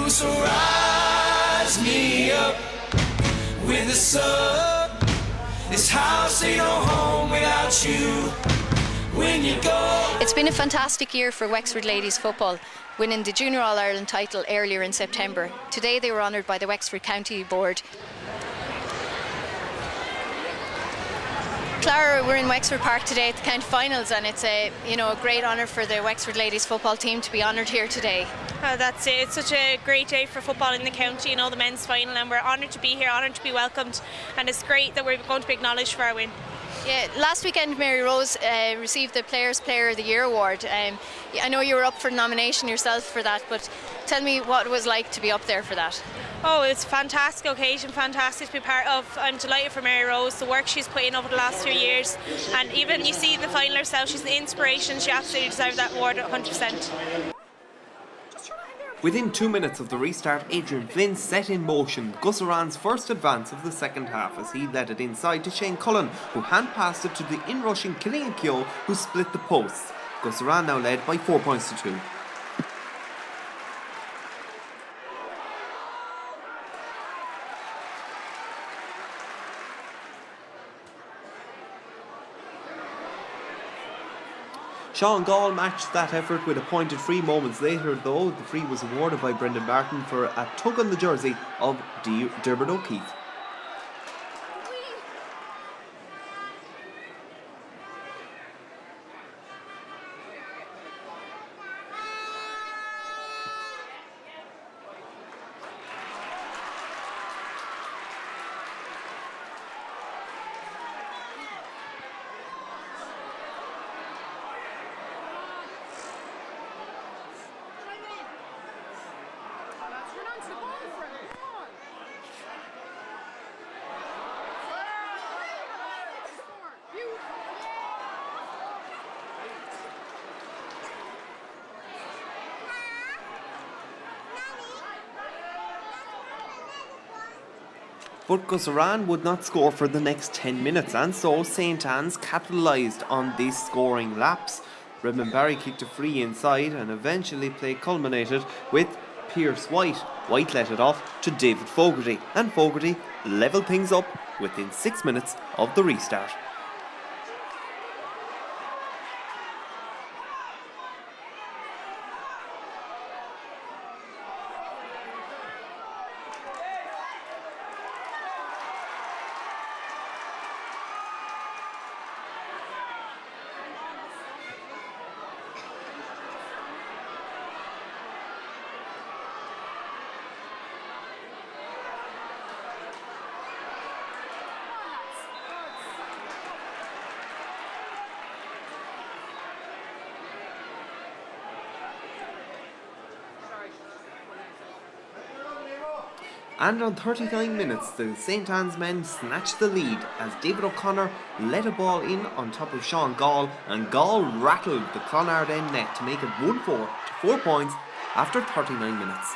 So rise me up with the sun. This house ain't no home without you. When you go. It's been a fantastic year for Wexford ladies football, winning the Junior All-Ireland title earlier in September. Today they were honoured by the Wexford County Board. Clara, we're in Wexford Park today at the county finals, and it's a great honour for the Wexford ladies football team to be honoured here today. That's it. It's such a great day for football in the county, the men's final, and we're honoured to be here, honoured to be welcomed, and it's great that we're going to be acknowledged for our win. Yeah, last weekend Mary Rose received the Players Player of the Year award. I know you were up for nomination yourself for that, but tell me what it was like to be up there for that. Oh, it's a fantastic occasion, fantastic to be part of. I'm delighted for Mary Rose, the work she's put in over the last 2 years, and even you see in the final herself, she's an inspiration. She absolutely deserves that award 100%. Within 2 minutes of the restart, Adrian Flynn set in motion Gus Oran's first advance of the second half as he led it inside to Shane Cullen, who hand-passed it to the in-rushing Killian Keogh, who split the posts. Gus Oran now led by 4 points to 2. Sean Gall matched that effort with a pointed free moments later, though the free was awarded by Brendan Martin for a tug on the jersey of Dermot O'Keefe. But Gus Oran would not score for the next 10 minutes, and so St Anne's capitalised on this scoring lapse. Redmond Barry kicked a free inside, and eventually play culminated with Pierce White. White let it off to David Fogarty, and Fogarty levelled things up within 6 minutes of the restart. And on 39 minutes, the St Anne's men snatched the lead as David O'Connor let a ball in on top of Sean Gall, and Gall rattled the Clonard end net to make it 1-4 to 4 points after 39 minutes.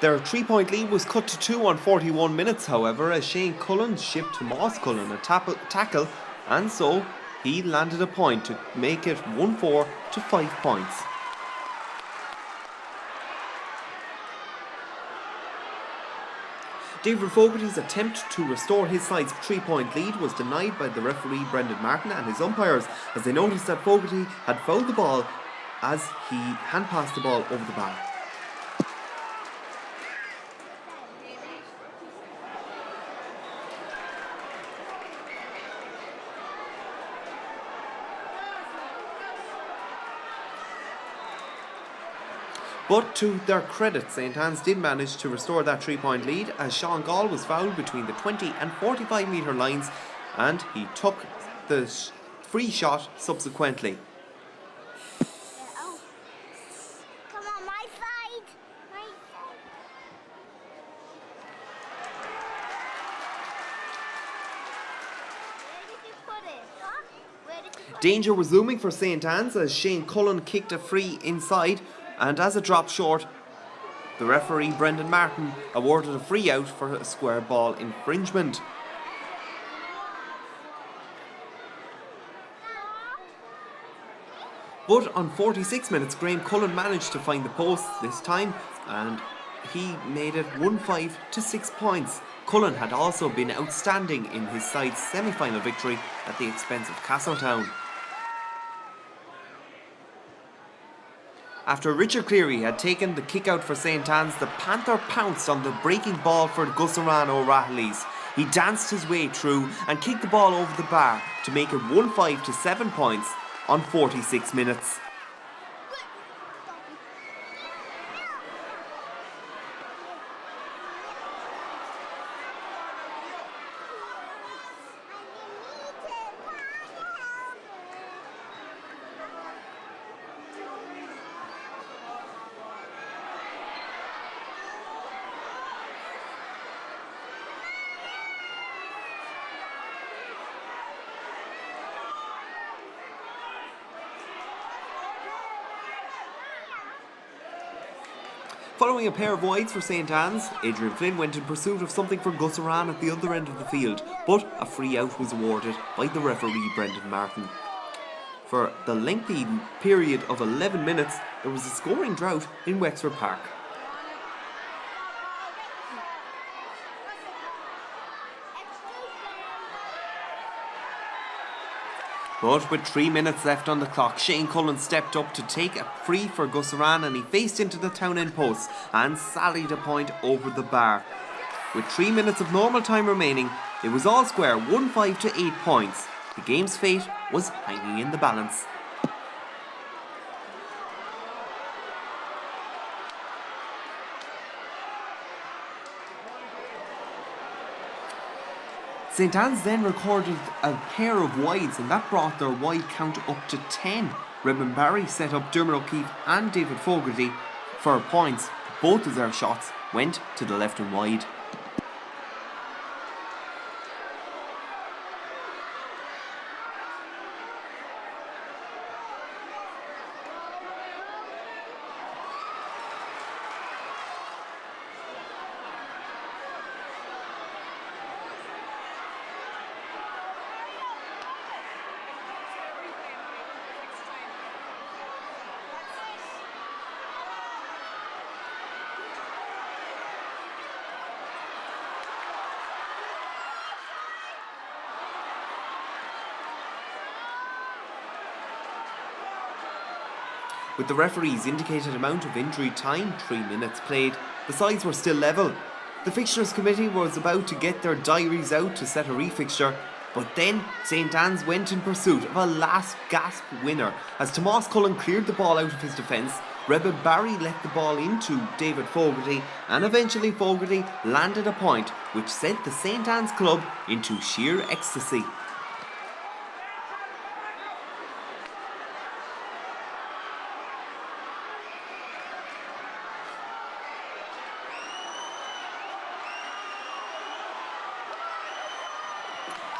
Their 3-point lead was cut to 2 on 41 minutes, however, as Shane Cullen shipped to Moss Cullen a tackle, and so he landed a point to make it 1-4 to 5 points. David Fogarty's attempt to restore his side's 3-point lead was denied by the referee Brendan Martin and his umpires, as they noticed that Fogarty had fouled the ball as he hand-passed the ball over the bar. But to their credit, St Anne's did manage to restore that 3-point lead as Sean Gall was fouled between the 20 and 45 metre lines, and he took the free shot subsequently. Come on, my side. My side. Danger was looming for St Anne's as Shane Cullen kicked a free inside, and as it dropped short, the referee Brendan Martin awarded a free out for a square ball infringement. But on 46 minutes, Graham Cullen managed to find the post this time, and he made it 1-5 to 6 points. Cullen had also been outstanding in his side's semi-final victory at the expense of Castletown. After Richard Cleary had taken the kick out for St Anne's, the Panther pounced on the breaking ball for Gussaran O'Rahilly's. He danced his way through and kicked the ball over the bar to make it 1-5 to 7 points on 46 minutes. Following a pair of wides for St Anne's, Adrian Flynn went in pursuit of something for Gussaran at the other end of the field, but a free out was awarded by the referee Brendan Martin. For the lengthy period of 11 minutes, there was a scoring drought in Wexford Park. But with 3 minutes left on the clock, Shane Cullen stepped up to take a free for Gussaran, and he faced into the town end post and sallied a point over the bar. With 3 minutes of normal time remaining, it was all square, 1-5 to 8 points. The game's fate was hanging in the balance. St Anne's then recorded a pair of wides, and that brought their wide count up to 10. Redmond Barry set up Dermot O'Keefe and David Fogarty for points. Both of their shots went to the left and wide. With the referee's indicated amount of injury time, 3 minutes played, the sides were still level. The fixtures committee was about to get their diaries out to set a refixture, but then St Anne's went in pursuit of a last gasp winner. As Tomas Cullen cleared the ball out of his defence, Redmond Barry let the ball into David Fogarty, and eventually Fogarty landed a point which sent the St Anne's club into sheer ecstasy.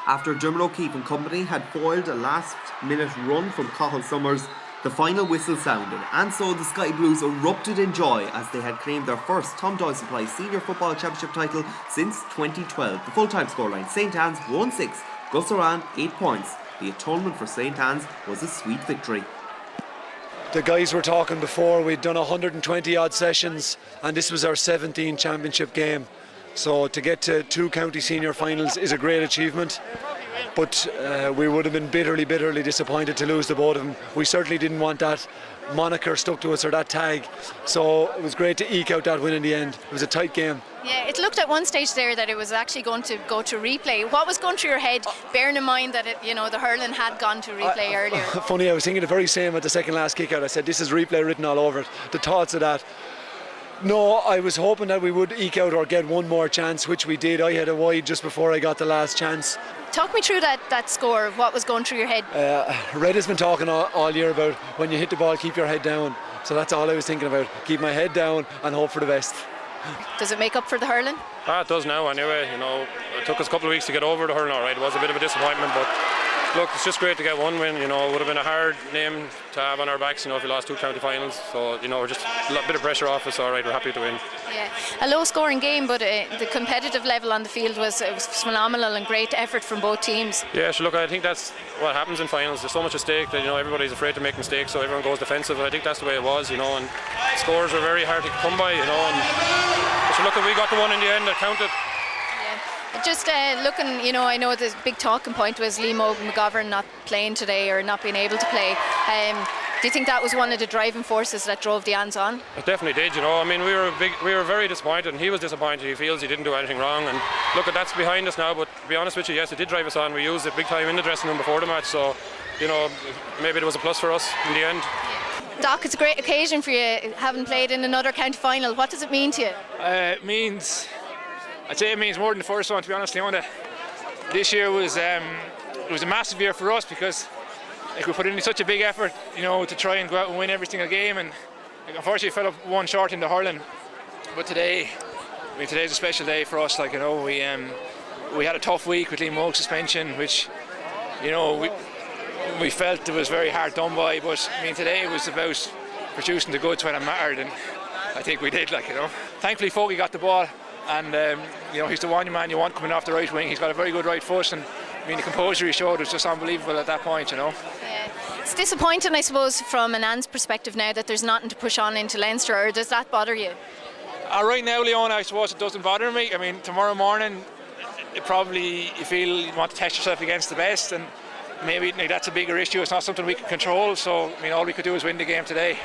After Dermot O'Keefe and company had foiled a last-minute run from Cathal Summers, the final whistle sounded, and so the Sky Blues erupted in joy as they had claimed their first Tom Doyle Supply Senior Football Championship title since 2012. The full-time scoreline: St Anne's 1-6, Gussaran 8 points. The atonement for St Anne's was a sweet victory. The guys were talking before, we'd done 120 odd sessions, and this was our 17th championship game. So to get to 2 county senior finals is a great achievement, but we would have been bitterly disappointed to lose the both of them. We certainly didn't want that moniker stuck to us, or that tag, so it was great to eke out that win in the end. It was a tight game. Yeah, it looked at one stage there that it was actually going to go to replay. What was going through your head, bearing in mind that the hurling had gone to replay earlier? Funny, I was thinking the very same at the second last kick out. I said, this is replay written all over it. The thoughts of that. No, I was hoping that we would eke out or get one more chance, which we did. I had a wide just before I got the last chance. Talk me through that score. What was going through your head? Red has been talking all year about when you hit the ball, keep your head down. So that's all I was thinking about. Keep my head down and hope for the best. Does it make up for the hurling? It does now anyway. It took us a couple of weeks to get over the hurling, all right. It was a bit of a disappointment, but Look, it's just great to get one win. It would have been a hard name to have on our backs, if we lost 2 county finals. So, we're just a bit of pressure off us. All right, we're happy to win. Yeah, a low-scoring game, but the competitive level on the field was phenomenal and great effort from both teams. Yeah, so look, I think that's what happens in finals. There's so much at stake that everybody's afraid to make mistakes, so everyone goes defensive. I think that's the way it was, and scores are very hard to come by, And so look, we got the one in the end that counted. Just looking, I know the big talking point was Liam McGovern not playing today or not being able to play. Do you think that was one of the driving forces that drove the Ans on? It definitely did, I mean, we were very disappointed, and he was disappointed. He feels he didn't do anything wrong, and look, that's behind us now. But to be honest with you, yes, it did drive us on. We used it big time in the dressing room before the match, so maybe it was a plus for us in the end. Doc, it's a great occasion for you, having played in another county final. What does it mean to you? I'd say it means more than the first one, to be honest, Leona. This year was it was a massive year for us because we put in such a big effort, to try and go out and win every single game, and unfortunately fell up one short in the hurling. But today's a special day for us. We had a tough week with Liam Moog's suspension, which we felt it was very hard done by. But I mean, today it was about producing the goods when it mattered, and I think we did. Thankfully, Fogey got the ball. And he's the one man you want coming off the right wing. He's got a very good right foot, and I mean the composure he showed was just unbelievable at that point. Yeah. It's disappointing, I suppose, from an Ann's perspective now that there's nothing to push on into Leinster, or does that bother you? Right now, Leona, I suppose it doesn't bother me. I mean, tomorrow morning, you feel you want to test yourself against the best, and maybe that's a bigger issue. It's not something we can control. So I mean, all we could do is win the game today,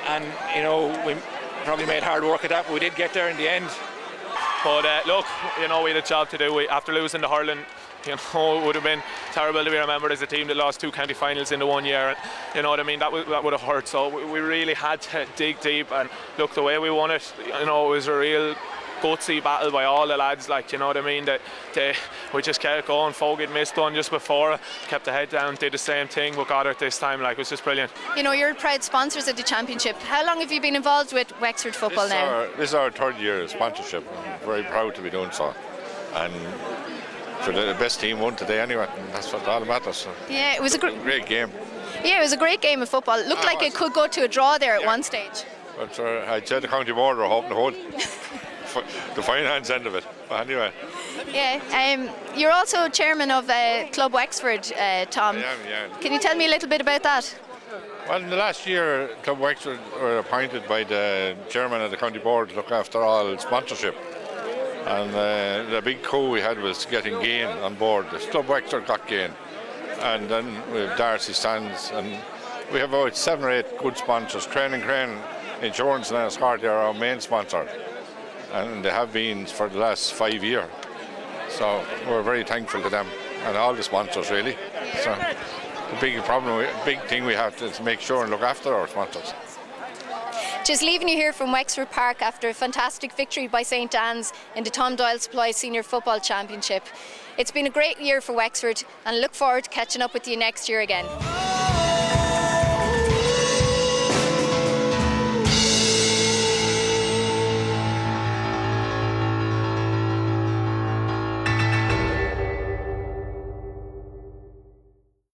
and we probably made hard work at that, but we did get there in the end. But look, we had a job to do. After losing the hurling, it would have been terrible to be remembered as a team that lost 2 county finals in the 1 year. And, that would have hurt. So we really had to dig deep. And look, the way we won it, it was a real gutsy battle by all the lads. We just kept going. Fogey had missed one just before, kept the head down, did the same thing, but got it this time. It was just brilliant. You're proud sponsors of the championship. How long have you been involved with Wexford football now? This is our 3rd year of sponsorship. I'm very proud to be doing so. And the best team won today anyway, and that's what all matters. So. Yeah, it was a great game. Yeah, it was a great game of football. It looked like it could go to a draw there at one stage. But I'd say the county board were hoping to hold the finance end of it. But anyway. Yeah, you're also chairman of Club Wexford, Tom. I am, yeah. Can you tell me a little bit about that? Well, in the last year, Club Wexford were appointed by the chairman of the county board to look after all sponsorship. And the big coup we had was getting Gain on board. The Club Wexford got Gain. And then we have Darcy Sands, and we have about 7 or 8 good sponsors. Crane and Crane Insurance and Escort are our main sponsor, and they have been for the last 5 years. So we're very thankful to them and all the sponsors, really. So the big thing we have to is make sure and look after our sponsors. Just leaving you here from Wexford Park after a fantastic victory by St Anne's in the Tom Doyle Supply Senior Football Championship. It's been a great year for Wexford, and I look forward to catching up with you next year again.